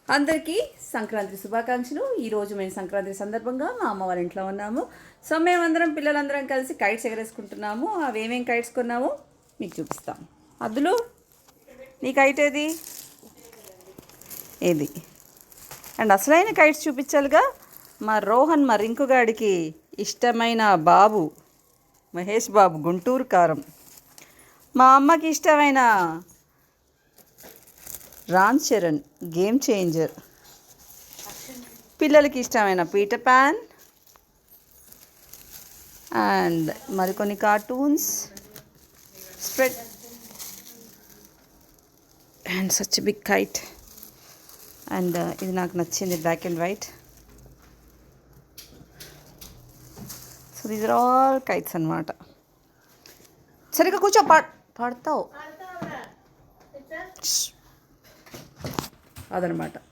అందరికీ సంక్రాంతి శుభాకాంక్షలు. ఈరోజు మేము సంక్రాంతి సందర్భంగా మా అమ్మ వాళ్ళ ఇంట్లో ఉన్నాము. సో మేమందరం పిల్లలందరం కలిసి కైట్స్ ఎగరేసుకుంటున్నాము. అవి ఏమేమి కైట్స్ కొన్నామో మీకు చూపిస్తాం. అద్దులు, నీ కైట్ ఏది? ఏది? అండ్ అసలైన కైట్స్ చూపించాలిగా. మా రోహన్, మా రింకుగాడికి ఇష్టమైన బాబు మహేష్ బాబు గుంటూరు కారం. మా అమ్మకి ఇష్టమైన రామ్ చరణ్ గేమ్ చేంజర్. పిల్లలకి ఇష్టమైన పీటర్ పాన్ అండ్ మరికొన్ని cartoons, spread and such big kite. And ఇది నాకు నచ్చింది, black and white. So these are all kites అన్నమాట. సరిగ్గా కూర్చో, పాడతావు అదనమాట.